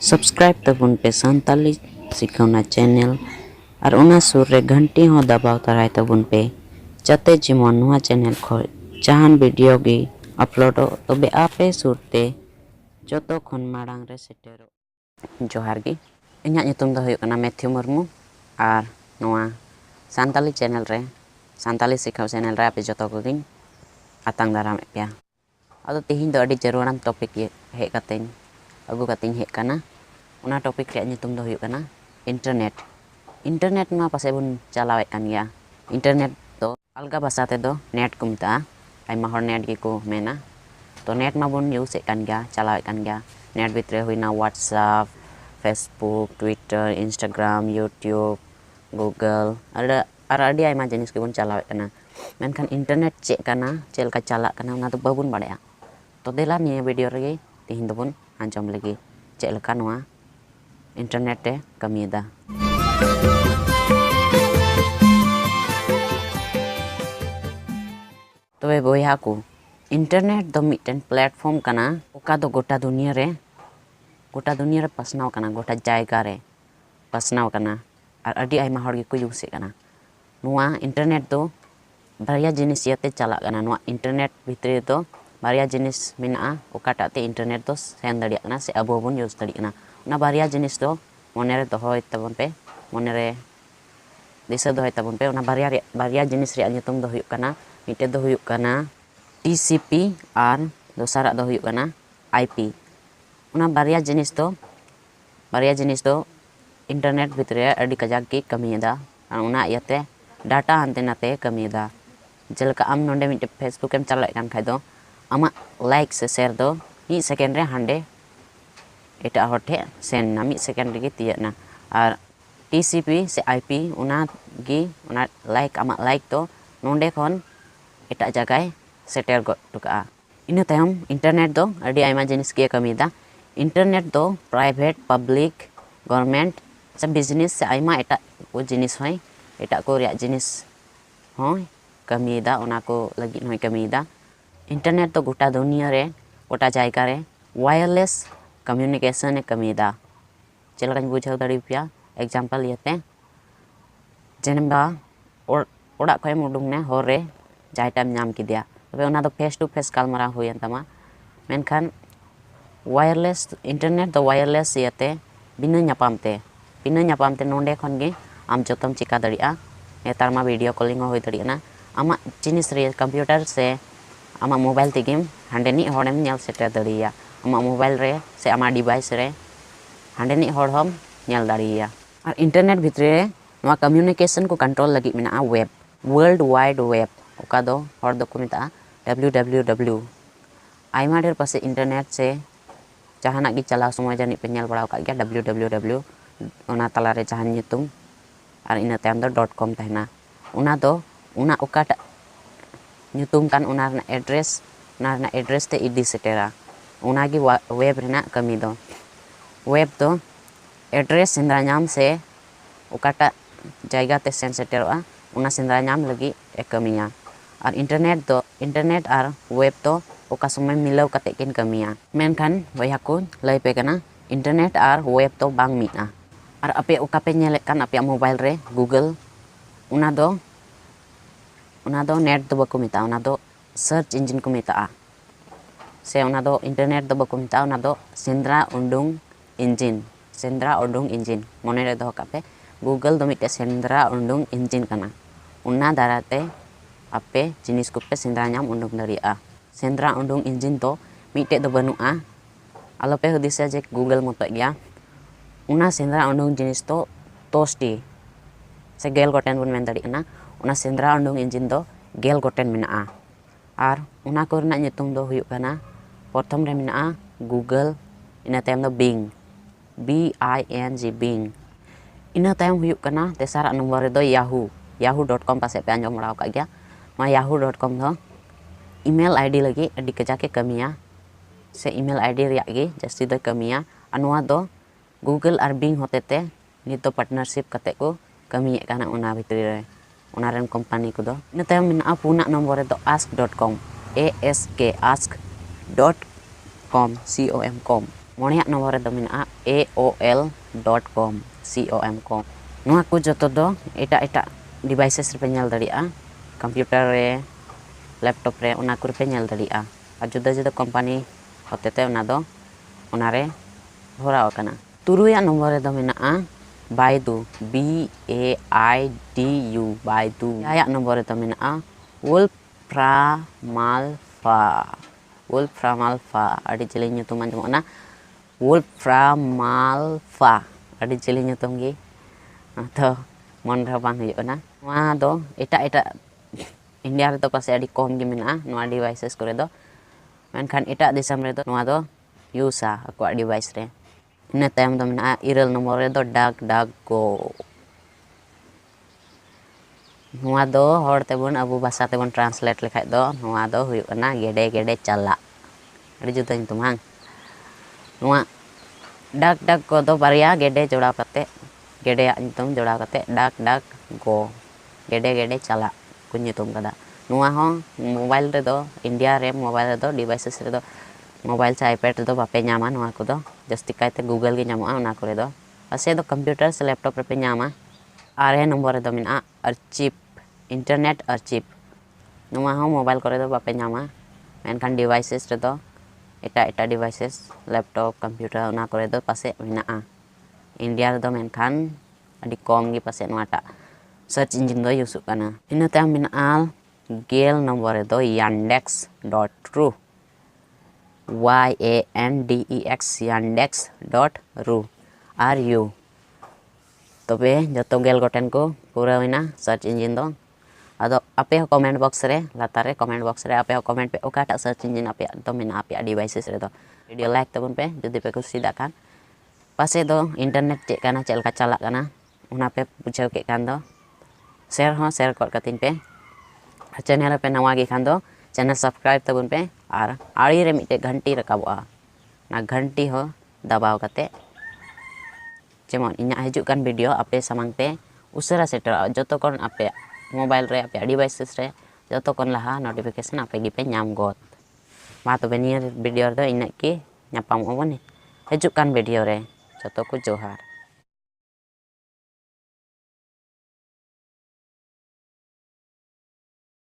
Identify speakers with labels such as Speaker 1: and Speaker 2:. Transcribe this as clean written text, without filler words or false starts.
Speaker 1: Subscribe तबन पे Santali सिखावना channel और उना सुर रे घंटी हो दबाव तराय तबन पे जाते जेमन नुआ चैनल खो जहान वीडियो गी अपलोड तबे आपे सुरते जोतो खन माड़ांग रे सेटेरो जोहार गी इन्या नितुम दो हुयुग कना मैथ्यू मुर्मू और नुआ संताली चैनल रे संताली सिखाव चैनल रे आपे जोतो को गिन आतांग दाराम पे अदो तिहिन दो अडी जरूरन टॉपिक हे कतेन अगु कतेन हे कना उना टॉपिक रे नितुम दो हुयुग कना इंटरनेट मा पासे बुन चलावे कान गया इंटरनेट तो अलगा भाषा ते दो नेट को मता आइमा हर नेट गे को मेना तो नेट मा बुन यूज कान गया चलावे कान गया नेट भितरे हुइना WhatsApp Facebook Twitter Instagram YouTube Google और अडी आइमा जिनिस के बुन चलावे काना मेनखान इंटरनेट चे काना चेलका चला काना उना तो बाबुन बाड़या तो देला निया वीडियो रे तिहिन दो बुन आंजम लगी चेलका नुआ इंटरनेट रे कमियदा तो बोया को इंटरनेट दो मिटन प्लेटफॉर्म कना ओका दो गोटा दुनिया रे पसनाव कना गोटा जायगा रे पसनाव कना और अडी आइमा हर गे को यूज कना नुआ इंटरनेट दो बारिया जिनिस याते चला कना नुआ इंटरनेट भितरे दो बारिया जिनिस मिना ओकाटा ते इंटरनेट दो सेन दड़िया कना से अबो बन यूज दड़िया कना ना बारिया जिनिस दो मने रे दोहय तबन पे मने रे दिशा दोहय तबन पे उना बारिया जिनिस रे नितुम दो हुयुग कना मिटे दो हुयुग कना टीसीपी और दोसारा दो हुयुग कना आईपी उना बारिया जिनिस दो इंटरनेट भितरे अडी कजाक की कमियदा उना याते डाटा हानते नाते कमियदा जेलका आम नोंडे मिटे फेसबुक एम चलाय कान खाय दो आमा लाइक से शेयर दो 1 सेकेंड रे हांडे एटा हटे सेन ना 1 सेकेंड गे तियना और टीसीपी से आईपी उना लाइक आमा लाइक तो नोंडे खन एटा जगह सेटेर गटुका इन तायम इंटरनेट दो अडी आइमा जिनिस के कमिदा इंटरनेट दो प्राइवेट पब्लिक गवर्नमेंट से बिजनेस से आइमा एटा को जिनिस होय एटा को रिया जिनिस होय कमिदा उना को लगी होय कमिदा इंटरनेट तो गोटा दुनिया रे गोटा जायगा रे वायरलेस कम्युनिकेशन ए कमिदा चलका बुझाव दाड़ी पिया एग्जांपल येते जेनेबा ओड़ा खय मुडुंग ने हर रे जायटाम नाम किदिया तबे उना दो फेस टू फेस कालमारा होयन तमा मेनखान वायरलेस इंटरनेट दो वायरलेस येते बिना ᱧᱟᱯᱟᱢ ᱛᱮ नोंडे खन गे आम जोतम चिका दड़िया नेतार मा वीडियो कॉलिंग होय दड़िया आमा जिनिस रे कंप्यूटर से आमा मोबाइल ते गेम हांडेनी हॉडम नेल सेटर दड़िया आमा मोबाइल रे से आमा डिवाइस रे हांडेनी हॉड हम नेल दड़िया और इंटरनेट भितरे नवा कम्युनिकेशन को कंट्रोल लगी मेना वेब वर्ल्ड वाइड वेब ओका दो हॉड दो को मेता www आइमा ढेर पासे इंटरनेट से जहाना गी चला समय जानि पे नेल बड़ा का गया www उना तला रे जहान नितुम और इन तायम दो .com तहना उना ओकाटा नितुम कान उना एड्रेस ते इदी सेटेरा उना गी वेब रेना कमी दो वेब तो एड्रेस सेंद्रा नाम से ओकाटा जायगा ते सेन सेटेरोआ उना सेंद्रा नाम लगी ए कमिया और इंटरनेट और वेब तो ओका समय मिलाव कते किन कमिया मेनखान बया को लय पे कना इंटरनेट और वेब तो बांग मिना और अपे ओका पे नेले कान अपे मोबाइल रे गूगल उना दो नेट दो बको मिता उना दो सर्च इंजन को मिता से उना दो इंटरनेट दो बको मिता उना दो सेंद्रा उंडुंग इंजन मने रे दो कापे गूगल दो मिटे सेंद्रा उंडुंग इंजन कना उना दाराते अपे जिनिस को पे सेंद्रा नाम उंडुंग दड़िया सेंद्रा उंडुंग इंजन तो मिटे दो बनुआ आलोपे हुदिसे जे गूगल मत गया उना सेंद्रा उंडुंग जिनिस तो तोस्टी से गेल गोटेन बन मेन दड़िया उना सेंद्रा उंडुंग इंजन दो गेल गोटेन मेना और उना को रना नितुम दो हुयुग कना प्रथम रे मेना गूगल इना तायम दो बिंग BING बिंग इना तायम हुयुग कना तेसारा नंबर रे दो yahoo.com पासे पे आंजम बड़ा का गया मा yahoo.com दो ईमेल आईडी लगी अडी कजा के कमिया से ईमेल आईडी रिया गे जस्ती दो कमिया अनवा दो गूगल और बिंग होते ते नितो पार्टनरशिप कते को कमी काना उना भितरी रे उना रेन कंपनी को दो इन तायम मेना पुना नंबर रे दो ask.com ask.com com मोड़िया नंबर रे दो मेना aol.com नोआ को जतो दो एटा एटा डिवाइसेस रे पे नेल दड़िया कंप्यूटर रे लैपटॉप रे उना को पे नेल दड़िया आ जुदा जुदा कंपनी होतेते उना दो उना रे भराव कना तुरुया नंबर रे दो मेना बायदू BAIDU बायदू आया नंबर रे दो मेना वोल्फ्रामाल्फा अड़ी जेलिंग nyutum anjamona वोल्फ्रामाल्फा अड़ी जेलिंग nyutum gi तो मन रहा बांग हुयुना नोआ दो एटा एटा इंडिया रे दो पासे अड़ी कम gi मेना नोआ डिवाइसेस करे दो मेनखान एटा दिसम रे दो नोआ दो यूसा अको डिवाइस रे इन तायम दो मेना इरल नंबर रे दो डाक डाक गो नोआ दो हर तेबन अबु भाषा तेबन ट्रांसलेट लेखाय दो नोआ दो हुयुना गेडे गेडे चला अड़ी जुदा nyutum hang नोआ डाक डाक को दो बारिया गेडे जोड़ा कते गेडे nyutum जोड़ा कते डाक डाक गो गेडे गेडे चला को nyutum kada नोआ हो मोबाइल रे दो इंडिया रे मोबाइल रे दो डिवाइसेस रे दो मोबाइल से आईपैड रे दो बापे ᱧᱟᱢᱟ नोआ को दो जस्ती कायते गूगल गे ᱧᱟᱢᱚᱜᱼᱟ उना करे दो पासे दो कंप्यूटर से लैपटॉप रे पे ᱧᱟᱢᱟ आरे नंबर रे दो मेना आर्चिव इंटरनेट आर्चिव नोआ हो मोबाइल करे दो बापे ᱧᱟᱢᱟ मेनखान डिवाइसेस रे दो एटा एटा डिवाइसेस लैपटॉप कंप्यूटर उना करे दो पासे मेना इंडिया रे दो मेनखान अडी कम गे पासे नोआटा सर्च इंजन दो यूज करना इन तायम मेना गेल नंबर रे दो yandex.ru yandex.ru RU तबे जतो गेल गोटेन को पूरा होइना सर्च इंजन दो आदो आपे हो कमेंट बॉक्स रे लातार रे कमेंट बॉक्स रे आपे हो कमेंट पे ओकाटा सर्च इंजन आपे तो मेना आपे डिवाइसेस रे दो वीडियो लाइक तबन पे जदि पे कुसी दा खान पासे दो इंटरनेट चेक काना चलका चला काना उना पे बुझाव के कान दो शेयर हो शेयर कर कतिन पे चैनल पे नवा गे खान दो चैनल सब्सक्राइब तबन पे और आड़ी रे मिटे घंटी रकाबोआ ना घंटी हो दबाव कते जेमन इना हिजुक कान वीडियो आपे सामंग पे उसरा सेटर जतो कोन आपे मोबाइल रे आपे डिवाइसेस रे जतो कोन लहा नोटिफिकेशन आपे गी पे नाम गोत मा तो बेनियर वीडियो दो इना की नापाम ओबनी हिजुक कान वीडियो रे जतो को जोहार।